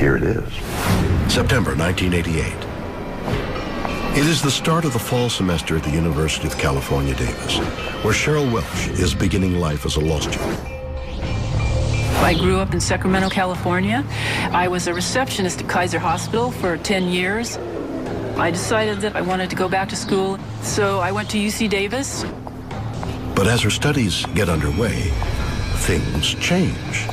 here it is. September 1988. It is the start of the fall semester at the University of California, Davis, where Cheryl Welsh is beginning life as a law student. I grew up in Sacramento, California. I was a receptionist at Kaiser Hospital for 10 years. I decided that I wanted to go back to school, so I went to UC Davis. But as her studies get underway, things change.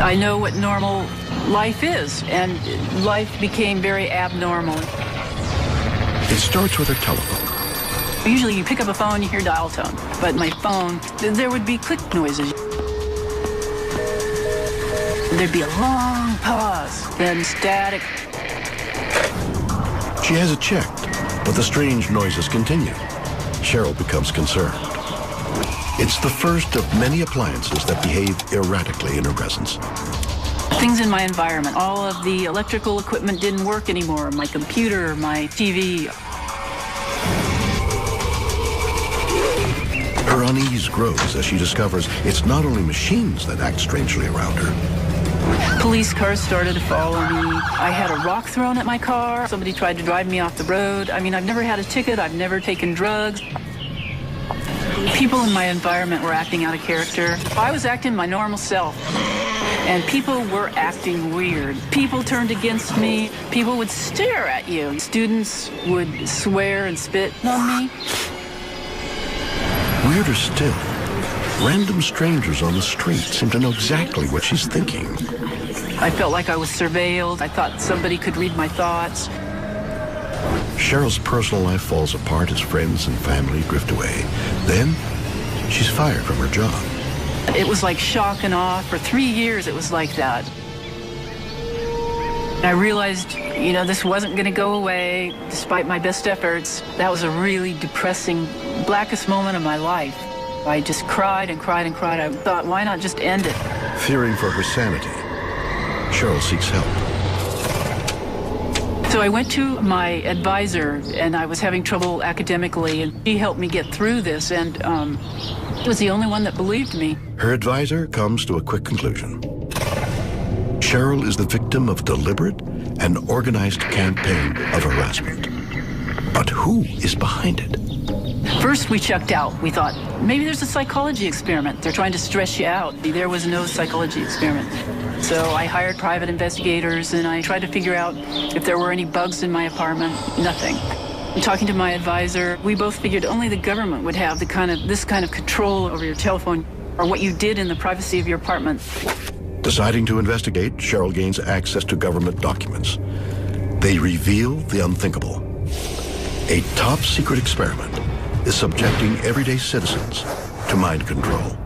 I know what normal life is, and life became very abnormal. It starts with her telephone. Usually you pick up a phone, you hear dial tone, but my phone, there would be click noises. There'd be a long pause, then static. She has it checked, but the strange noises continue. Cheryl becomes concerned. It's the first of many appliances that behave erratically in her presence. Things in my environment, all of the electrical equipment didn't work anymore. My computer, my TV. Her unease grows as she discovers it's not only machines that act strangely around her. Police cars started to follow me. I had a rock thrown at my car. Somebody tried to drive me off the road. I mean, I've never had a ticket. I've never taken drugs. People in my environment were acting out of character. I was acting my normal self, and people were acting weird. People turned against me. People would stare at you. Students would swear and spit on me. Weirder still, random strangers on the street seem to know exactly what she's thinking. I felt like I was surveilled. I thought somebody could read my thoughts. Cheryl's personal life falls apart as friends and family drift away. Then, she's fired from her job. It was like shock and awe. For 3 years, it was like that. And I realized, you know, this wasn't going to go away, despite my best efforts. That was a really depressing, blackest moment of my life. I just cried and cried and cried. I thought, why not just end it? Fearing for her sanity, Cheryl seeks help. So I went to my advisor, and I was having trouble academically, and she helped me get through this, and it was the only one that believed me. Her advisor comes to a quick conclusion. Cheryl is the victim of deliberate and organized campaign of harassment. But who is behind it? First, we checked out. We thought, maybe there's a psychology experiment. They're trying to stress you out. There was no psychology experiment. So I hired private investigators, and I tried to figure out if there were any bugs in my apartment. Nothing. Talking to my advisor, we both figured only the government would have this kind of control over your telephone or what you did in the privacy of your apartment. Deciding to investigate, Cheryl gains access to government documents. They reveal the unthinkable. A top-secret experiment is subjecting everyday citizens to mind control.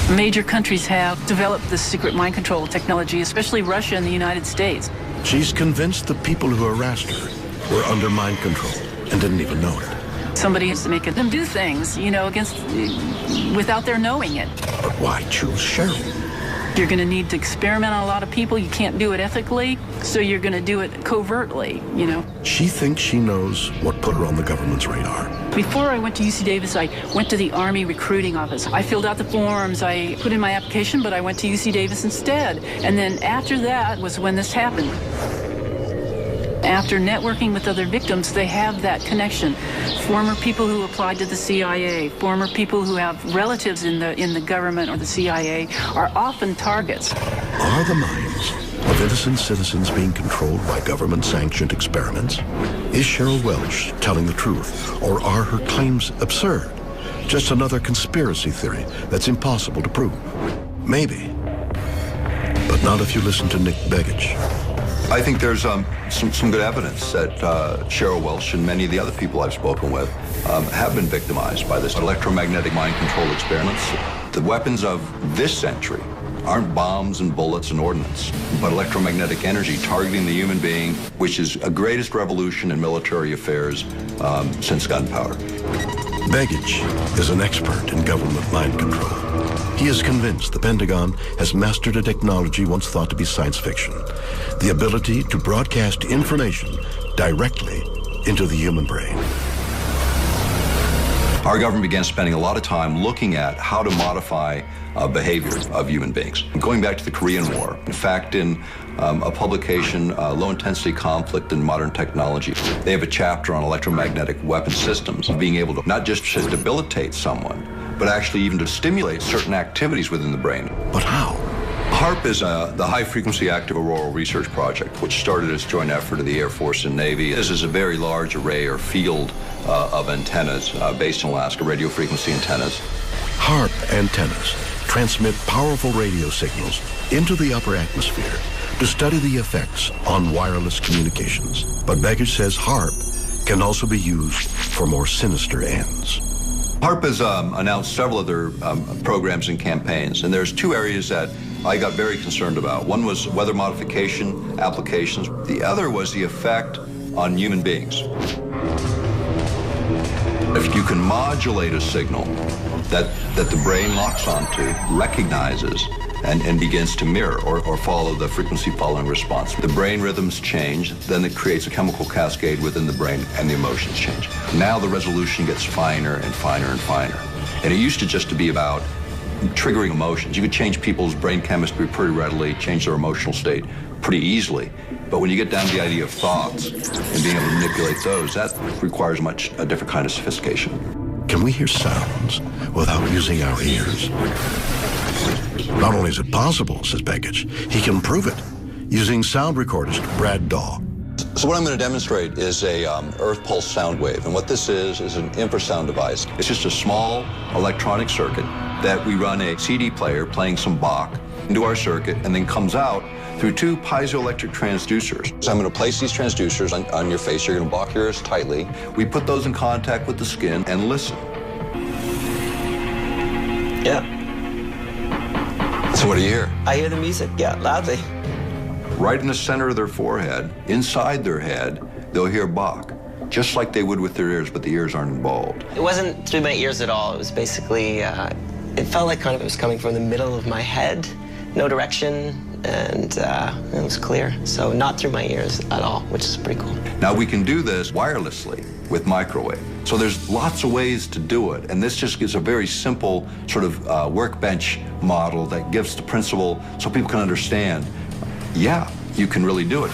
Major countries have developed this secret mind control technology, especially Russia and the United States. She's convinced the people who harassed her were under mind control and didn't even know it. Somebody is making them do things, you know, without their knowing it. But why choose Cheryl? You're going to need to experiment on a lot of people. You can't do it ethically, so you're going to do it covertly, you know. She thinks she knows what put her on the government's radar. Before I went to UC Davis, I went to the Army recruiting office. I filled out the forms, I put in my application, but I went to UC Davis instead. And then after that was when this happened. After networking with other victims, they have that connection. Former people who applied to the CIA, former people who have relatives in the government or the CIA are often targets. Are the minds of innocent citizens being controlled by government-sanctioned experiments? Is Cheryl Welsh telling the truth, or are her claims absurd? Just another conspiracy theory that's impossible to prove? Maybe, but not if you listen to Nick Begich. I think there's some good evidence that Cheryl Welsh and many of the other people I've spoken with have been victimized by this electromagnetic mind control experiments. The weapons of this century aren't bombs and bullets and ordnance, but electromagnetic energy targeting the human being, which is a greatest revolution in military affairs since gunpowder. Begich is an expert in government mind control. He is convinced the Pentagon has mastered a technology once thought to be science fiction, the ability to broadcast information directly into the human brain. Our government began spending a lot of time looking at how to modify behavior of human beings. Going back to the Korean War, in fact, in a publication, Low Intensity Conflict in Modern Technology, they have a chapter on electromagnetic weapon systems, being able to not just to debilitate someone, but actually even to stimulate certain activities within the brain. But how? HAARP is the High Frequency Active Auroral Research Project, which started as a joint effort of the Air Force and Navy. This is a very large array or field of antennas based in Alaska, radio frequency antennas. HAARP antennas transmit powerful radio signals into the upper atmosphere to study the effects on wireless communications. But Begich says HAARP can also be used for more sinister ends. HAARP has announced several other programs and campaigns, and there's two areas that I got very concerned about. One was weather modification applications. The other was the effect on human beings. If you can modulate a signal that the brain locks onto, recognizes, and begins to mirror or follow the frequency following response, the brain rhythms change, then it creates a chemical cascade within the brain and the emotions change. Now the resolution gets finer and finer and finer. And it used to just to be about triggering emotions. You could change people's brain chemistry pretty readily, change their emotional state pretty easily. But when you get down to the idea of thoughts and being able to manipulate those, that requires a different kind of sophistication. Can we hear sounds without using our ears? Not only is it possible, says Begich, he can prove it using sound recordist Brad Daw. So what I'm going to demonstrate is a earth pulse sound wave. And what this is an infrasound device. It's just a small electronic circuit that we run a CD player playing some Bach into our circuit and then comes out through two piezoelectric transducers. So I'm going to place these transducers on your face. You're going to block your ears tightly. We put those in contact with the skin and listen. Yeah. So what do you hear? I hear the music, yeah, loudly. Right in the center of their forehead, inside their head, they'll hear Bach, just like they would with their ears, but the ears aren't involved. It wasn't through my ears at all. It was basically, it felt like kind of it was coming from the middle of my head, no direction, and it was clear. So not through my ears at all, which is pretty cool. Now we can do this wirelessly with microwave. So there's lots of ways to do it, and this just gives a very simple sort of workbench model that gives the principle so people can understand, yeah, you can really do it.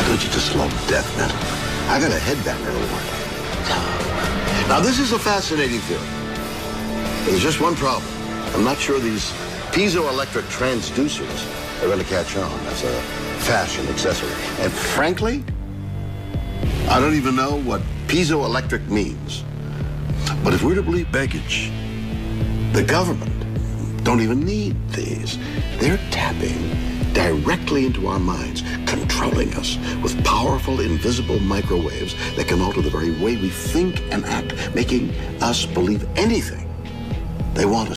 Don't you just love death metal? I got a headband that'll work. Now this is a fascinating theory. But there's just one problem. I'm not sure these piezoelectric transducers are going to catch on as a fashion accessory. And frankly, I don't even know what piezoelectric means. But if we're to believe Begich, the government don't even need these. They're tapping directly into our minds, controlling us with powerful, invisible microwaves that can alter the very way we think and act, making us believe anything they want us